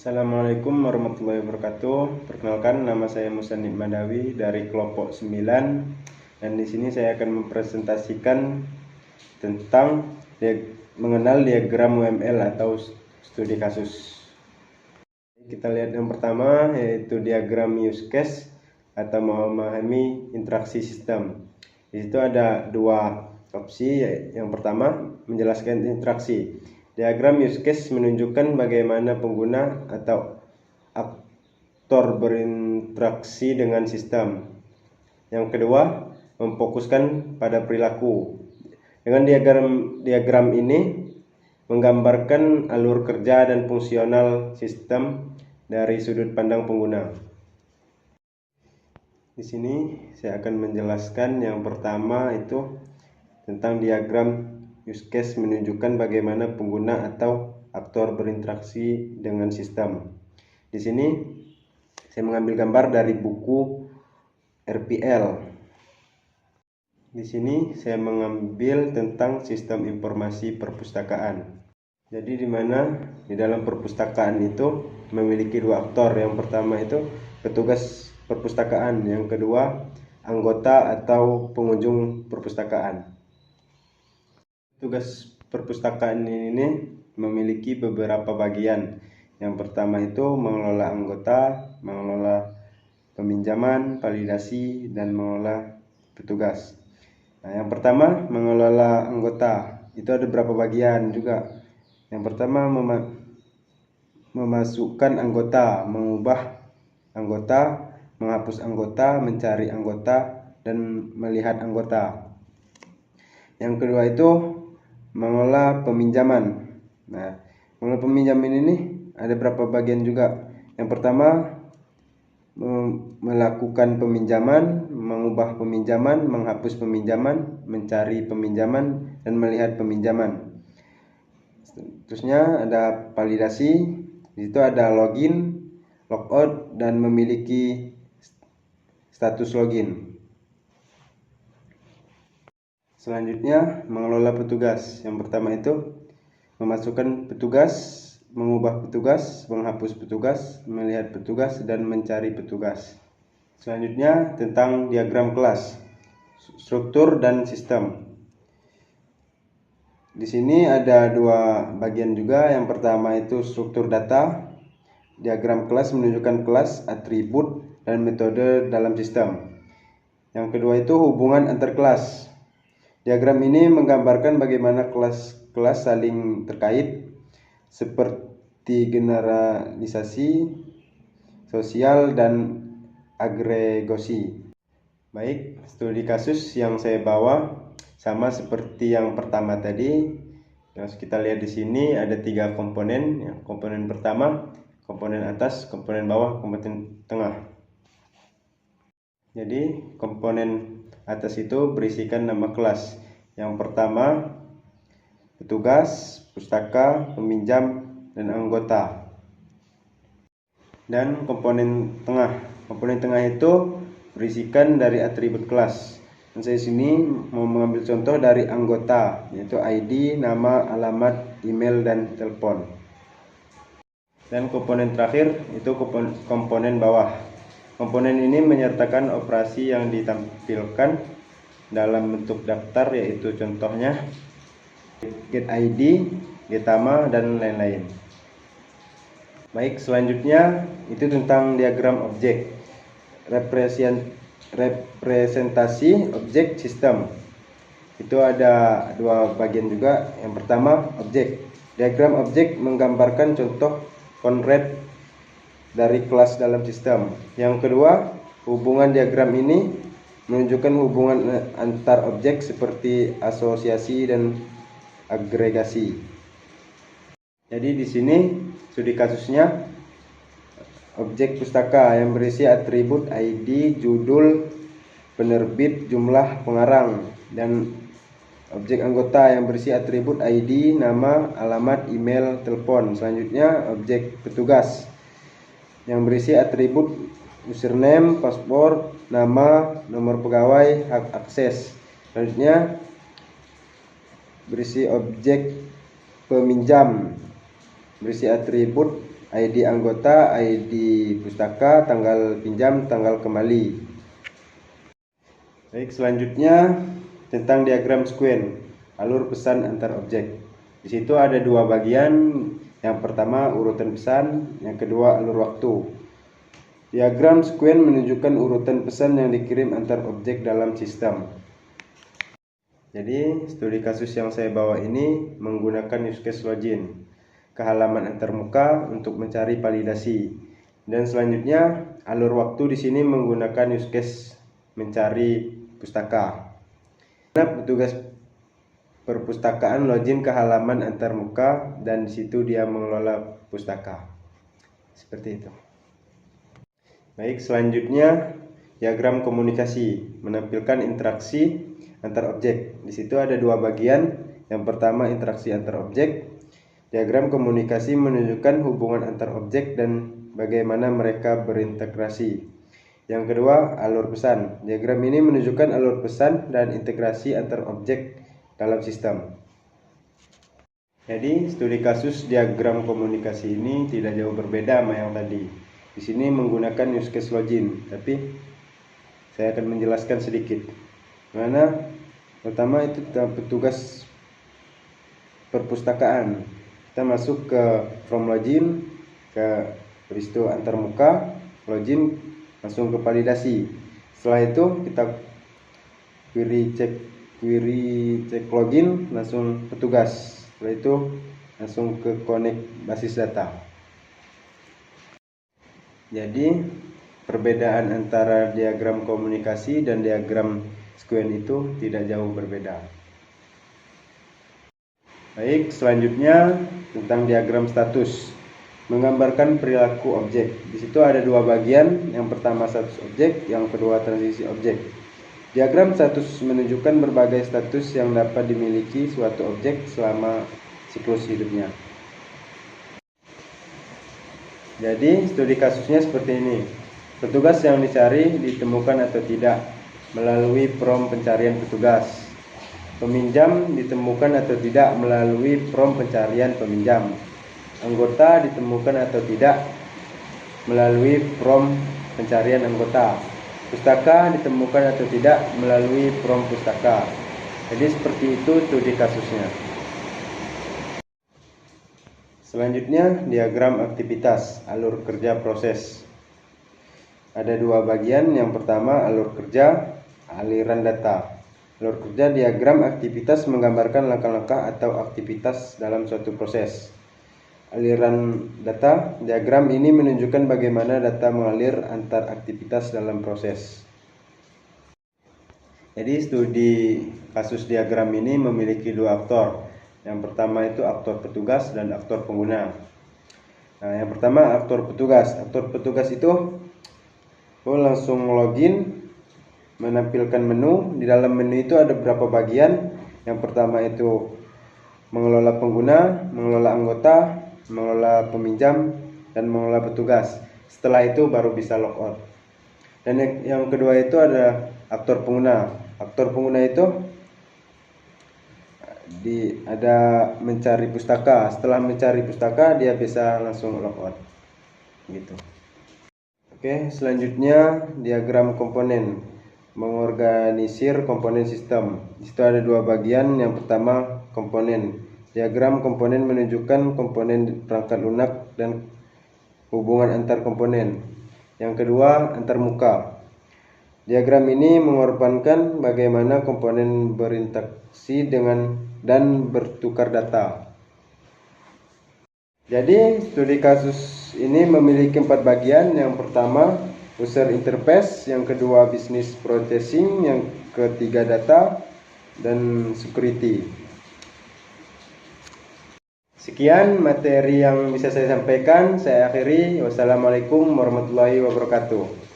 Assalamualaikum warahmatullahi wabarakatuh. Perkenalkan, nama saya Musanid Madawi dari kelompok 9, dan di sini saya akan mempresentasikan tentang mengenal diagram UML atau studi kasus. Kita lihat yang pertama, yaitu diagram use case atau memahami interaksi sistem. Di situ ada dua opsi. Yang pertama, menjelaskan interaksi. Diagram use case menunjukkan bagaimana pengguna atau aktor berinteraksi dengan sistem. Yang kedua, memfokuskan pada perilaku. Dengan diagram ini menggambarkan alur kerja dan fungsional sistem dari sudut pandang pengguna. Di sini saya akan menjelaskan yang pertama itu tentang diagram use case menunjukkan bagaimana pengguna atau aktor berinteraksi dengan sistem. Di sini saya mengambil gambar dari buku RPL. Di sini saya mengambil tentang sistem informasi perpustakaan. Jadi di dalam perpustakaan itu memiliki dua aktor. Yang pertama itu petugas perpustakaan, yang kedua anggota atau pengunjung perpustakaan. Tugas perpustakaan ini memiliki beberapa bagian. Yang pertama itu mengelola anggota, mengelola peminjaman, validasi, dan mengelola petugas. Nah, yang pertama mengelola anggota. Itu ada beberapa bagian juga. Yang pertama memasukkan anggota, mengubah anggota, menghapus anggota, mencari anggota, dan melihat anggota. Yang kedua itu mengelola peminjaman. Nah, mengelola peminjaman ini ada beberapa bagian juga. Yang pertama, melakukan peminjaman, mengubah peminjaman, menghapus peminjaman, mencari peminjaman, dan melihat peminjaman. Terusnya ada validasi. Di situ ada login, logout, dan memiliki status login. Selanjutnya, mengelola petugas. Yang pertama itu memasukkan petugas, mengubah petugas, menghapus petugas, melihat petugas, dan mencari petugas. Selanjutnya, tentang diagram kelas, struktur dan sistem. Di sini ada dua bagian juga. Yang pertama itu struktur data. Diagram kelas menunjukkan kelas, atribut, dan metode dalam sistem. Yang kedua itu hubungan antar kelas. Diagram ini menggambarkan bagaimana kelas-kelas saling terkait, seperti generalisasi, sosial, dan agregasi. Baik, studi kasus yang saya bawa sama seperti yang pertama tadi. Yang kita lihat di sini ada 3 komponen. Komponen pertama, komponen atas, komponen bawah, komponen tengah. Jadi komponen atas itu berisikan nama kelas. Yang pertama petugas, pustaka, peminjam, dan anggota. Dan komponen tengah itu berisikan dari atribut kelas. Dan saya sini mau mengambil contoh dari anggota, yaitu ID, nama, alamat, email, dan telepon. Dan komponen terakhir itu komponen bawah. Komponen ini menyertakan operasi yang ditampilkan dalam bentuk daftar, yaitu contohnya get ID, get nama, dan lain-lain. Baik, selanjutnya itu tentang diagram objek, representasi objek sistem. Itu ada dua bagian juga. Yang pertama objek. Diagram objek menggambarkan contoh konkret dari kelas dalam sistem. Yang kedua, hubungan diagram ini menunjukkan hubungan antar objek seperti asosiasi dan agregasi. Jadi di sini studi kasusnya objek pustaka yang berisi atribut ID, judul, penerbit, jumlah pengarang, dan objek anggota yang berisi atribut ID, nama, alamat, email, telepon. Selanjutnya objek petugas yang berisi atribut username, paspor, nama, nomor pegawai, hak akses. Selanjutnya berisi objek peminjam berisi atribut ID anggota, ID pustaka, tanggal pinjam, tanggal kembali. Baik, selanjutnya tentang diagram sequence, alur pesan antar objek. Di situ ada dua bagian. Yang pertama urutan pesan, yang kedua alur waktu. Diagram sequence menunjukkan urutan pesan yang dikirim antar objek dalam sistem. Jadi, studi kasus yang saya bawa ini menggunakan use case login ke halaman antarmuka untuk mencari validasi. Dan selanjutnya, alur waktu di sini menggunakan use case mencari pustaka. Petugas perpustakaan login ke halaman antarmuka dan di situ dia mengelola pustaka. Seperti itu. Baik, selanjutnya diagram komunikasi menampilkan interaksi antar objek. Di situ ada dua bagian. Yang pertama interaksi antar objek. Diagram komunikasi menunjukkan hubungan antar objek dan bagaimana mereka berintegrasi. Yang kedua alur pesan. Diagram ini menunjukkan alur pesan dan integrasi antar objek dalam sistem. Jadi studi kasus diagram komunikasi ini tidak jauh berbeda sama yang tadi. Di sini menggunakan use case login, tapi saya akan menjelaskan sedikit. Mana pertama itu petugas perpustakaan. Kita masuk ke from login ke peristiwa antarmuka, login langsung ke validasi. Setelah itu kita query cek login langsung petugas. Setelah itu langsung ke connect basis data. Jadi perbedaan antara diagram komunikasi dan diagram sequence itu tidak jauh berbeda. Baik, selanjutnya tentang diagram status menggambarkan perilaku objek. Di situ ada dua bagian, yang pertama status objek, yang kedua transisi objek. Diagram status menunjukkan berbagai status yang dapat dimiliki suatu objek selama siklus hidupnya. Jadi studi kasusnya seperti ini. Petugas yang dicari ditemukan atau tidak melalui prompt pencarian petugas. Peminjam ditemukan atau tidak melalui prompt pencarian peminjam. Anggota ditemukan atau tidak melalui prompt pencarian anggota. Pustaka ditemukan atau tidak melalui prompt pustaka. Jadi seperti itu studi kasusnya. Selanjutnya diagram aktivitas, alur kerja proses. Ada dua bagian. Yang pertama alur kerja, aliran data. Alur kerja diagram aktivitas menggambarkan langkah-langkah atau aktivitas dalam suatu proses. Aliran data, diagram ini menunjukkan bagaimana data mengalir antar aktivitas dalam proses. Jadi studi kasus diagram ini memiliki dua aktor. Yang pertama itu aktor petugas dan aktor pengguna. Nah, yang pertama aktor petugas. Aktor petugas itu langsung login, menampilkan menu. Di dalam menu itu ada beberapa bagian. Yang pertama itu mengelola pengguna, mengelola anggota, mengelola peminjam, dan mengelola petugas. Setelah itu baru bisa logout. Dan yang kedua itu ada aktor pengguna. Aktor pengguna itu ada mencari pustaka. Setelah mencari pustaka dia bisa langsung logout gitu. Oke, selanjutnya diagram komponen mengorganisir komponen sistem. Di situ ada dua bagian. Yang pertama komponen. Diagram komponen menunjukkan komponen perangkat lunak dan hubungan antar komponen. Yang kedua antarmuka. Diagram ini mengorbankan bagaimana komponen berinteraksi dengan dan bertukar data. Jadi studi kasus ini memiliki 4 bagian. Yang pertama user interface, yang kedua business processing, yang ketiga data, dan security. Sekian materi yang bisa saya sampaikan. Saya akhiri. Wassalamualaikum warahmatullahi wabarakatuh.